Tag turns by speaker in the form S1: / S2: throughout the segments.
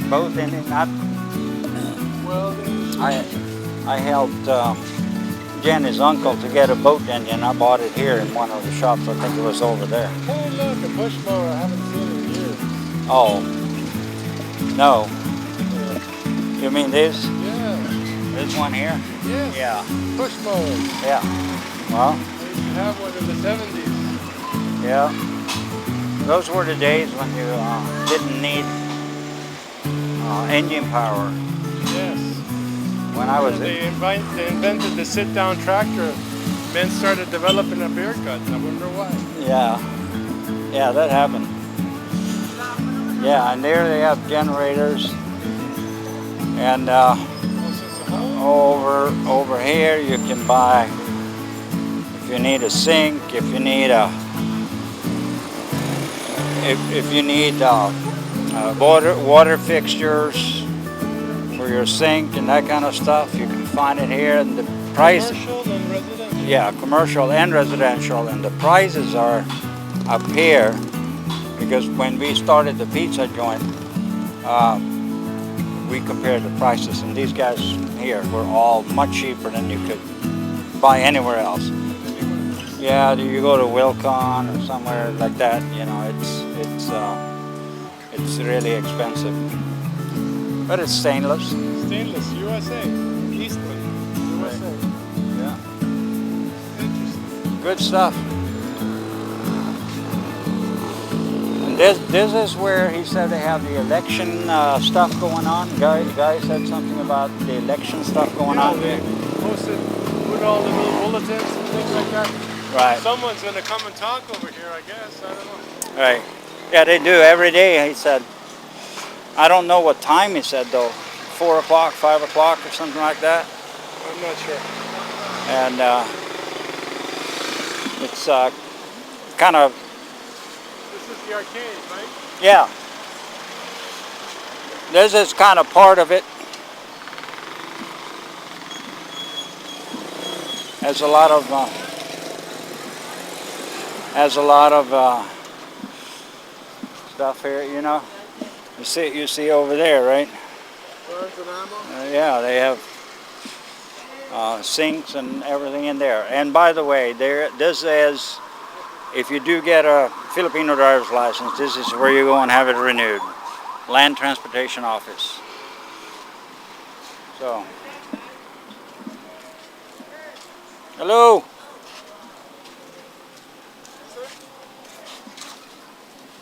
S1: Both in it, not. I helped Janice's uncle to get a boat engine. I bought it here in one of the shops. I think it was over there.
S2: Oh look, a push mower. I haven't seen it in years.
S1: Oh, no.
S2: Yeah.
S1: You mean this?
S2: Yeah.
S1: This one here?
S2: Yes.
S1: Yeah.
S2: Push mower.
S1: Yeah. Well.
S2: I used to have one in the 70s.
S1: Yeah. Those were the days when you didn't need engine power.
S2: Yes.
S1: When I was
S2: They invented the sit-down tractor. Men started developing a beer gut. I wonder why.
S1: Yeah. Yeah, that happened. Yeah, and there they have generators. And over here you can buy, if you need a sink, if you need water fixtures for your sink and that kind of stuff, you can find it here. And the price,
S2: Commercial and residential.
S1: yeah, commercial and residential, and the prices are up here because when we started the pizza joint, we compared the prices, and these guys here were all much cheaper than you could buy anywhere else. Yeah, you go to Wilcon or somewhere like that, you know, it's really expensive. But it's stainless.
S2: Stainless, USA. Eastman, USA.
S1: Yeah.
S2: Interesting.
S1: Good stuff. And this is where he said they have the election stuff going on. Guy said something about the election stuff going on.
S2: They posted, put all the little bulletins and things like that.
S1: Right.
S2: Someone's going to come and talk over here, I guess. I don't know.
S1: Right. Yeah, they do every day, he said. I don't know what time he said, though. 4 o'clock, 5 o'clock, or something like that.
S2: I'm not sure.
S1: And it's kind of...
S2: This is the arcade, right?
S1: Yeah. This is kind of part of it. Has a lot of stuff here, you know. You see over there, right?
S2: Guns and ammo?
S1: Yeah, they have sinks and everything in there. And by the way, this is, if you do get a Filipino driver's license, this is where you go and have it renewed. Land Transportation Office. So. Hello.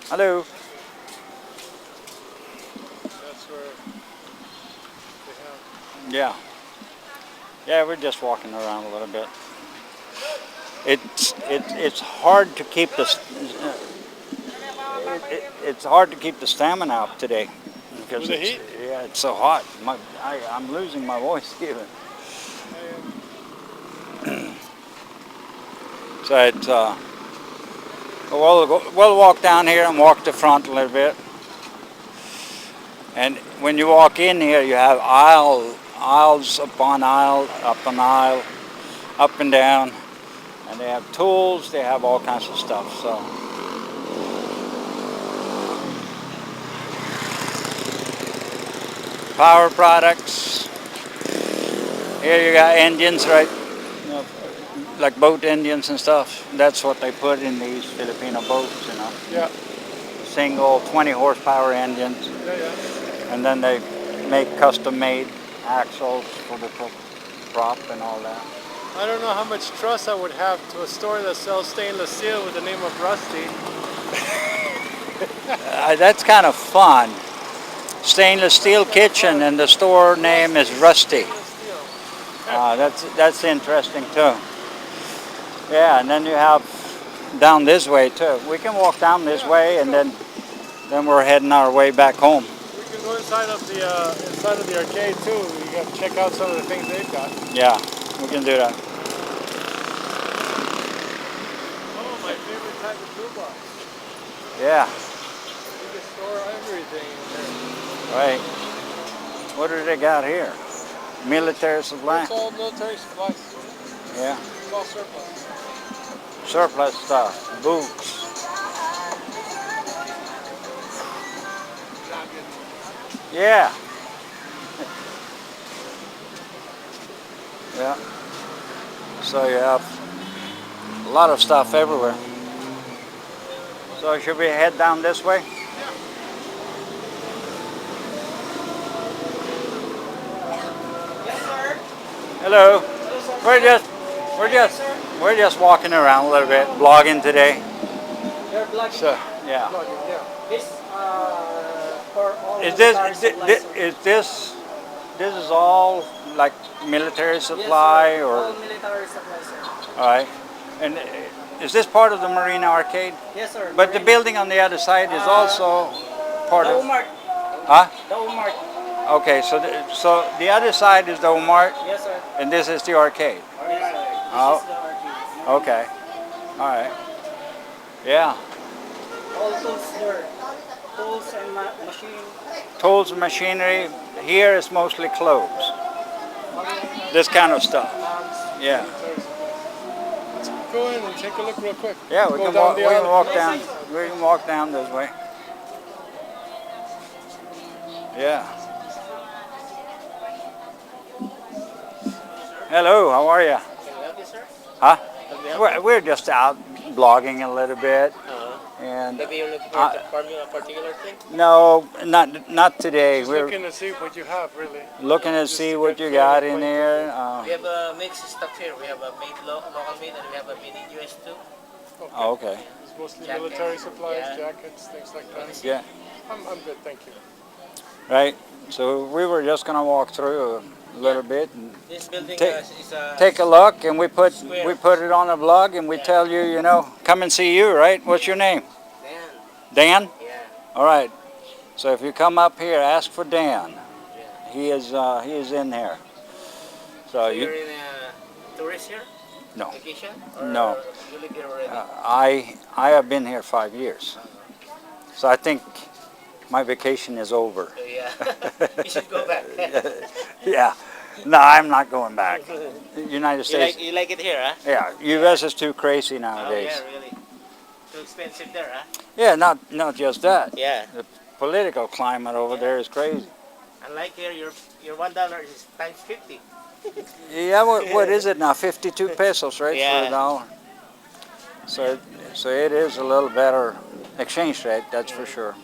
S1: Hello.
S2: That's where they have.
S1: Yeah. Yeah, we're just walking around a little bit. It's hard to keep the it's hard to keep the stamina up today because
S2: With the heat?
S1: Yeah, it's so hot. I'm losing my voice even. So it's we'll walk down here and walk the front a little bit. And when you walk in here, you have aisles upon aisle, up an aisle, up and down, and they have tools. They have all kinds of stuff. So power products. Here you got engines, right? You know, like boat engines and stuff. That's what they put in these Filipino boats, you know.
S2: Yeah.
S1: Single 20 horsepower engines.
S2: Yeah.
S1: And then they make custom-made axles for the prop and all that.
S2: I don't know how much trust I would have to a store that sells stainless steel with the name of Rusty.
S1: That's kind of fun. Stainless steel kitchen, and the store name is Rusty. That's interesting too. Yeah, and then you have down this way too. We can walk down this way, and then we're heading our way back home.
S2: We can go inside of the arcade too. We got to check out some of the things they've got.
S1: Yeah, we can do that.
S2: Oh, my favorite type of toolbox.
S1: Yeah.
S2: You can store everything in there.
S1: Right. What do they got here? Military supplies?
S2: It's all military supplies.
S1: Yeah.
S2: It's all surplus.
S1: Surplus stuff, books. Yeah. Yeah. So you have a lot of stuff everywhere. So should we head down this way?
S3: Yes, sir.
S1: Hello.
S3: Hello, sir.
S1: We're just we're
S3: Yes,
S1: just
S3: sir.
S1: we're just walking around a little bit, blogging today.
S3: You're vlogging.
S1: So yeah.
S2: Plugging, yeah.
S3: This for all
S1: Is
S3: military
S1: this
S3: supplies, sir.
S1: is this is all like military
S3: Yes,
S1: supply
S3: sir.
S1: or
S3: All military supplies, sir.
S1: all right? And is this part of the Marina Arcade?
S3: Yes, sir.
S1: But the
S3: Marina.
S1: building on the other side is also part
S3: The
S1: of.
S3: Umart.
S1: Huh?
S3: The Umart.
S1: Okay, so the other side is the Walmart,
S3: Yes, sir.
S1: and this is the arcade.
S3: Yes, sir. This
S1: Oh.
S3: is the arcade.
S1: Okay. All right. Yeah.
S3: All tools here. Tools and machine.
S1: Tools and machinery. Here is mostly clothes. This kind of stuff. Yeah.
S2: Let's go in and take a look real quick.
S1: Yeah, we
S2: Go
S1: can
S2: down
S1: walk.
S2: the
S1: We can
S2: aisle.
S1: walk down. We can walk down this way. Yeah. Hello. How are you?
S3: Can we help you, sir?
S1: Huh?
S3: Can we help you?
S1: We're just out blogging a little bit, and
S3: Maybe you're looking for a particular thing?
S1: no, not today.
S2: Just
S1: We're
S2: looking to see what you have, really.
S1: looking to
S2: Just
S1: see
S2: to
S1: what
S2: get
S1: you
S2: feel
S1: got in
S2: acquainted.
S1: there.
S3: We have a mixed stuff here. We have a local made, and we have a made in US too.
S2: Okay.
S1: Oh, okay.
S2: It's mostly
S3: Jacket.
S2: military supplies,
S3: Yeah.
S2: jackets, things like that.
S1: Yeah.
S2: I'm good, thank you.
S1: Right. So we were just gonna walk through a little bit and
S3: This building
S1: Take-
S3: is a
S1: take a look, and we put
S3: Square.
S1: it on a blog, and we
S3: Yeah.
S1: tell you, come and see you, right? What's your name?
S3: Dan.
S1: Dan.
S3: Yeah.
S1: All right. So if you come up here, ask for Dan.
S3: Yeah.
S1: He is in here. So
S3: So
S1: you.
S3: you're in a tourist here?
S1: No.
S3: Vacation? Or
S1: No.
S3: You live here already?
S1: I have been here 5 years, so I think my vacation is over.
S3: So yeah, you should go back.
S1: Yeah, no, I'm not going back. United States,
S3: you like it here, huh?
S1: yeah, U.S. is too crazy
S3: Oh
S1: nowadays.
S3: yeah, really. Too expensive there, huh?
S1: Yeah, not just that.
S3: Yeah.
S1: The political climate over there is crazy.
S3: Unlike here, your $1 is times 50.
S1: Yeah, what is it now? 52 pesos, right, for
S3: Yeah.
S1: a dollar. So it is a little better exchange rate, that's for sure.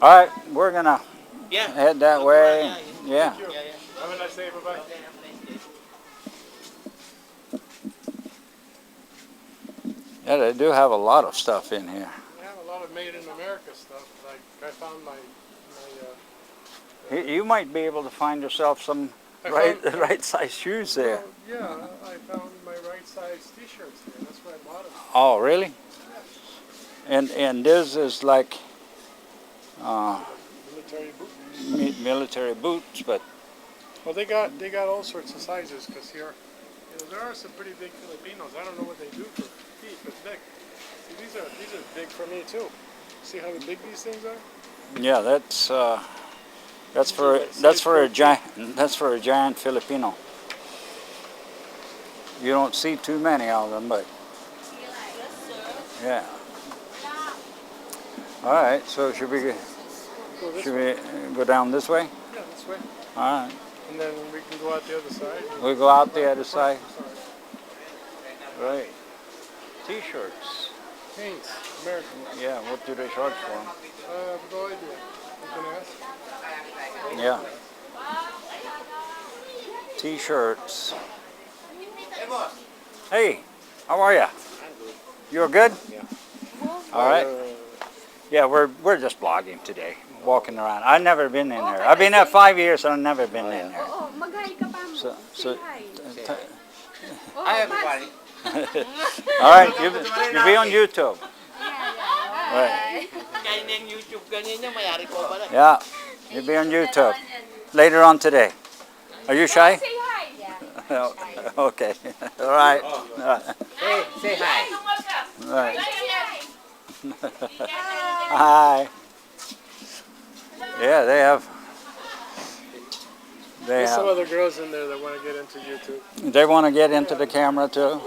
S1: All right, we're gonna
S3: Yeah.
S1: head that way. Yeah.
S2: Thank you.
S3: Yeah, yeah.
S2: Have a nice day, bye-bye.
S3: Okay, have a nice day.
S1: Yeah, they do have a lot of stuff in here.
S2: We have a lot of made in America stuff. Like I found my
S1: You might be able to find yourself some
S2: I
S1: right
S2: found-
S1: right size shoes there.
S2: Well, yeah, I found my right size T-shirts here. That's where I bought them.
S1: Oh, really? And this is like
S2: Military boot.
S1: military boots, but
S2: Well, they got all sorts of sizes because here, there are some pretty big Filipinos. I don't know what they do for feet, but big. See, these are big for me too. See how big these things are?
S1: yeah, that's for a giant Filipino. You don't see too many of them, but yeah. All right, so should we go down this way?
S2: Yeah, this way.
S1: All right,
S2: And then we can go out the other side.
S1: we go out the other side. Right. T-shirts.
S2: Hanes, American.
S1: Yeah, what do they charge for 'em?
S2: I have no idea. You can ask.
S1: Yeah. T-shirts. Hey, how are you? You're good?
S2: Yeah.
S1: All right. Yeah, we're just blogging today, walking around. I've never been in here. I've been here 5 years and I've never been in here.
S4: Oo, mag-hi ka pa mo.
S1: So,
S4: Say hi. Oo,
S3: Hi,
S4: Bas.
S3: everybody.
S1: all right, you be on YouTube. Right.
S3: Kaya niyang YouTube ganyan niya, mayari ko pala.
S1: Yeah, you be on YouTube later on today. Are you shy?
S4: Say hi. Yeah.
S1: Okay. All right.
S3: Hey, say hi.
S1: All right. Hi. Yeah, they have.
S2: There's some other girls in there that want to get into YouTube.
S1: They want to get into the camera too.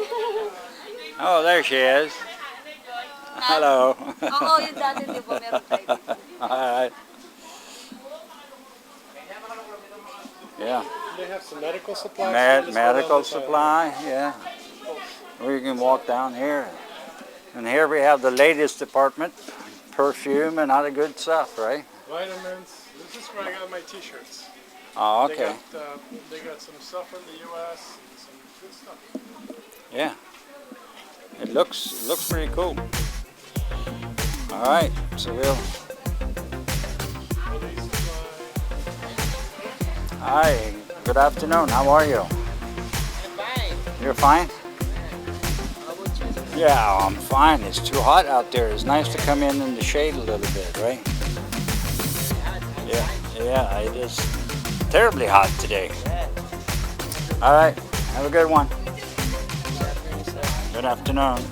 S1: Oh, there she is. Hello.
S4: Oo, yung dati, di ba, meron tayo dito.
S1: Alright. Yeah.
S2: They have some medical supplies.
S1: Medical supply, yeah. We can walk down here. And here we have the latest department. Perfume and other good stuff, right?
S2: Vitamins. This is where I got my t-shirts.
S1: Oh, okay.
S2: They got some stuff from the U.S. and some good stuff.
S1: Yeah. It looks pretty cool. All right, so we'll.
S2: Police supply.
S1: Hi. Good afternoon. How are you?
S3: I'm fine.
S1: You're fine?
S3: How about you?
S1: Yeah, I'm fine. It's too hot out there. It's nice to come in the shade a little bit, right? Yeah, it is terribly hot today. All right, have a good one. Good afternoon.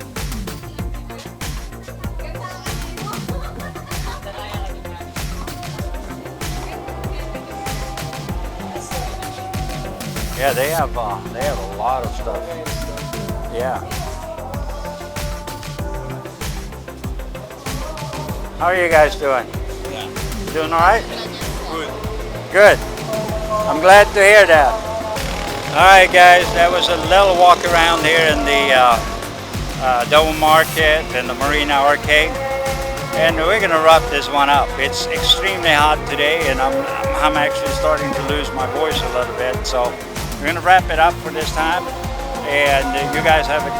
S1: Yeah, they have a lot of stuff. Yeah. How are you guys doing? You doing all right? Good. I'm glad to hear that. All right, guys, that was a little walk around here in the Dome Market and the Marina Arcade, and we're gonna wrap this one up. It's extremely hot today, and I'm actually starting to lose my voice a little bit. So we're gonna wrap it up for this time, and you guys have a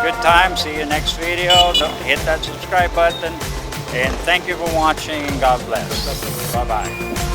S1: good time. See you next video. Hit that subscribe button, and thank you for watching. God bless. Bye bye.